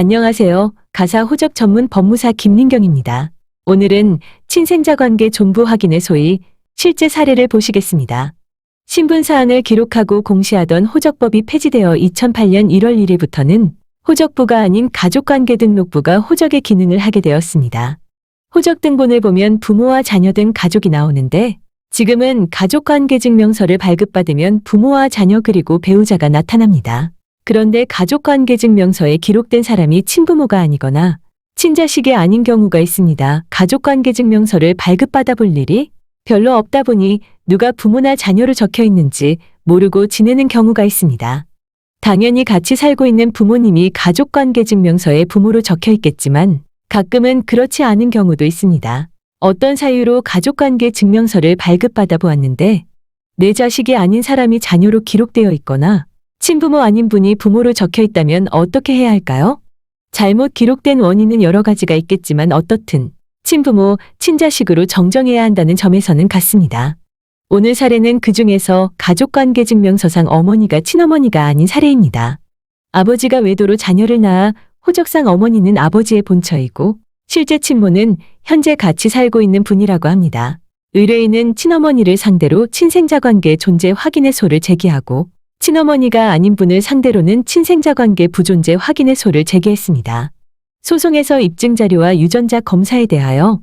안녕하세요. 가사 호적 전문 법무사 김민경입니다. 오늘은 친생자 관계 존부 확인의 소위 실제 사례를 보시겠습니다. 신분사항을 기록하고 공시하던 호적법이 폐지되어 2008년 1월 1일부터는 호적부가 아닌 가족관계 등록부가 호적의 기능을 하게 되었습니다. 호적 등본을 보면 부모와 자녀 등 가족이 나오는데 지금은 가족관계증명서를 발급받으면 부모와 자녀 그리고 배우자가 나타납니다. 그런데 가족관계증명서에 기록된 사람이 친부모가 아니거나 친자식이 아닌 경우가 있습니다. 가족관계증명서를 발급받아 볼 일이 별로 없다 보니 누가 부모나 자녀로 적혀 있는지 모르고 지내는 경우가 있습니다. 당연히 같이 살고 있는 부모님이 가족관계증명서에 부모로 적혀 있겠지만 가끔은 그렇지 않은 경우도 있습니다. 어떤 사유로 가족관계증명서를 발급받아 보았는데 내 자식이 아닌 사람이 자녀로 기록되어 있거나 친부모 아닌 분이 부모로 적혀 있다면 어떻게 해야 할까요? 잘못 기록된 원인은 여러 가지가 있겠지만 어떻든 친부모, 친자식으로 정정해야 한다는 점에서는 같습니다. 오늘 사례는 그 중에서 가족관계증명서상 어머니가 친어머니가 아닌 사례입니다. 아버지가 외도로 자녀를 낳아 호적상 어머니는 아버지의 본처이고 실제 친모는 현재 같이 살고 있는 분이라고 합니다. 의뢰인은 친어머니를 상대로 친생자관계 존재 확인의 소를 제기하고 친어머니가 아닌 분을 상대로는 친생자관계 부존재 확인의 소를 제기했습니다. 소송에서 입증자료와 유전자 검사에 대하여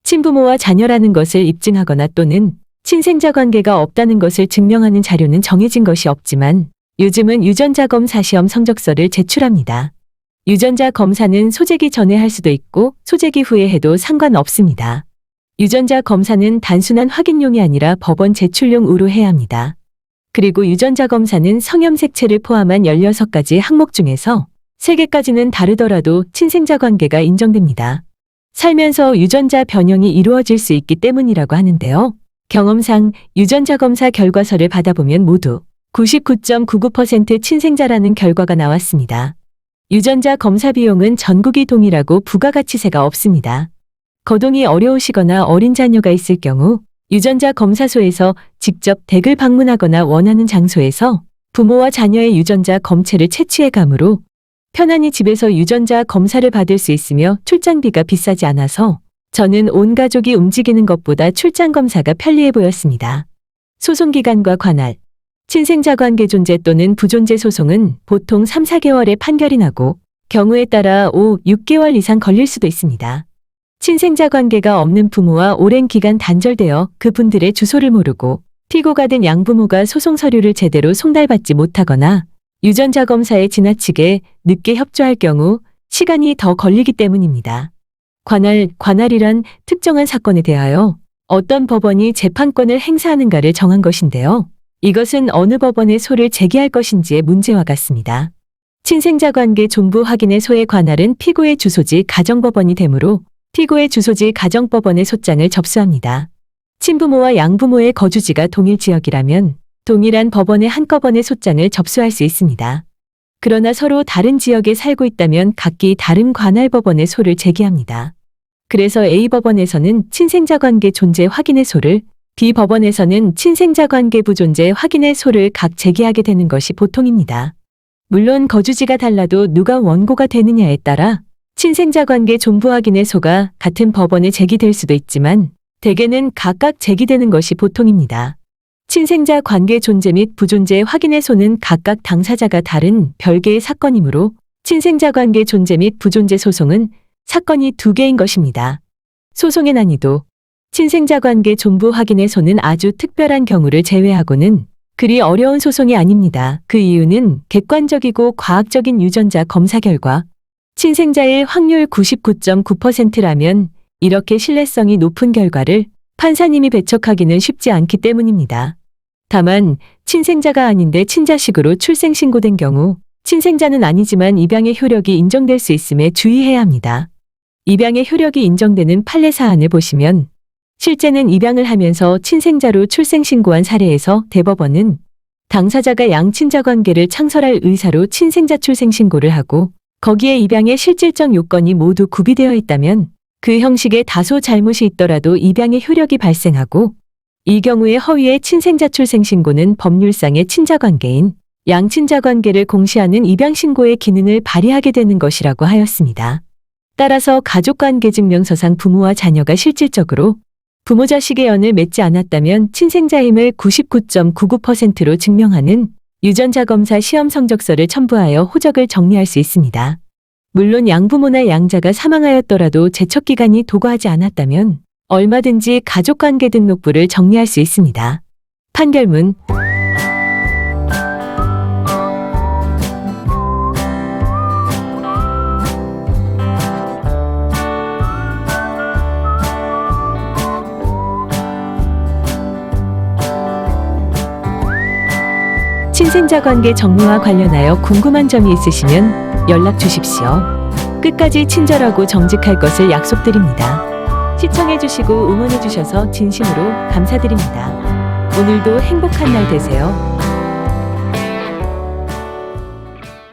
친부모와 자녀라는 것을 입증하거나 또는 친생자관계가 없다는 것을 증명하는 자료는 정해진 것이 없지만 요즘은 유전자 검사 시험 성적서를 제출합니다. 유전자 검사는 소재기 전에 할 수도 있고 소재기 후에 해도 상관없습니다. 유전자 검사는 단순한 확인용이 아니라 법원 제출용으로 해야 합니다. 그리고 유전자 검사는 성염색체를 포함한 16가지 항목 중에서 3개까지는 다르더라도 친생자 관계가 인정됩니다. 살면서 유전자 변형이 이루어질 수 있기 때문이라고 하는데요. 경험상 유전자 검사 결과서를 받아보면 모두 99.99% 친생자라는 결과가 나왔습니다. 유전자 검사 비용은 전국이 동일하고 부가가치세가 없습니다. 거동이 어려우시거나 어린 자녀가 있을 경우 유전자 검사소에서 직접 댁을 방문하거나 원하는 장소에서 부모와 자녀의 유전자 검체를 채취해 가므로 편안히 집에서 유전자 검사를 받을 수 있으며 출장비가 비싸지 않아서 저는 온 가족이 움직이는 것보다 출장 검사가 편리해 보였습니다. 소송기간과 관할, 친생자관계 존재 또는 부존재 소송은 보통 3, 4개월에 판결이 나고 경우에 따라 5, 6개월 이상 걸릴 수도 있습니다. 친생자 관계가 없는 부모와 오랜 기간 단절되어 그분들의 주소를 모르고 피고가 된 양부모가 소송 서류를 제대로 송달받지 못하거나 유전자 검사에 지나치게 늦게 협조할 경우 시간이 더 걸리기 때문입니다. 관할이란 특정한 사건에 대하여 어떤 법원이 재판권을 행사하는가를 정한 것인데요. 이것은 어느 법원에 소를 제기할 것인지의 문제와 같습니다. 친생자 관계 존부 확인의 소의 관할은 피고의 주소지 가정법원이 되므로 피고의 주소지 가정법원에 소장을 접수합니다. 친부모와 양부모의 거주지가 동일 지역이라면 동일한 법원의 한꺼번에 소장을 접수할 수 있습니다. 그러나 서로 다른 지역에 살고 있다면 각기 다른 관할법원에 소를 제기합니다. 그래서 A법원에서는 친생자관계 존재 확인의 소를, B법원에서는 친생자관계 부존재 확인의 소를 각 제기하게 되는 것이 보통입니다. 물론 거주지가 달라도 누가 원고가 되느냐에 따라 친생자관계 존부 확인의 소가 같은 법원에 제기될 수도 있지만 대개는 각각 제기되는 것이 보통입니다. 친생자 관계 존재 및 부존재 확인의 소는 각각 당사자가 다른 별개의 사건이므로 친생자 관계 존재 및 부존재 소송은 사건이 2개인 것입니다. 소송의 난이도, 친생자 관계 존부 확인의 소는 아주 특별한 경우를 제외하고는 그리 어려운 소송이 아닙니다. 그 이유는 객관적이고 과학적인 유전자 검사 결과 친생자의 확률 99.9%라면 이렇게 신뢰성이 높은 결과를 판사님이 배척하기는 쉽지 않기 때문입니다. 다만 친생자가 아닌데 친자식으로 출생신고된 경우 친생자는 아니지만 입양의 효력이 인정될 수 있음에 주의해야 합니다. 입양의 효력이 인정되는 판례 사안을 보시면 실제는 입양을 하면서 친생자로 출생신고한 사례에서 대법원은 당사자가 양친자 관계를 창설할 의사로 친생자 출생신고를 하고 거기에 입양의 실질적 요건이 모두 구비되어 있다면 그 형식에 다소 잘못이 있더라도 입양의 효력이 발생하고 이 경우에 허위의 친생자 출생신고는 법률상의 친자관계인 양친자 관계를 공시하는 입양신고의 기능을 발휘하게 되는 것이라고 하였습니다. 따라서 가족관계증명서상 부모와 자녀가 실질적으로 부모 자식의 연을 맺지 않았다면 친생자임을 99.99%로 증명하는 유전자 검사 시험 성적서를 첨부하여 호적을 정리할 수 있습니다. 물론 양부모나 양자가 사망하였더라도 제척기간이 도과하지 않았다면 얼마든지 가족관계 등록부를 정리할 수 있습니다. 판결문. 친생자 관계 정리와 관련하여 궁금한 점이 있으시면 연락 주십시오. 끝까지 친절하고 정직할 것을 약속드립니다. 시청해주시고 응원해주셔서 진심으로 감사드립니다. 오늘도 행복한 날 되세요.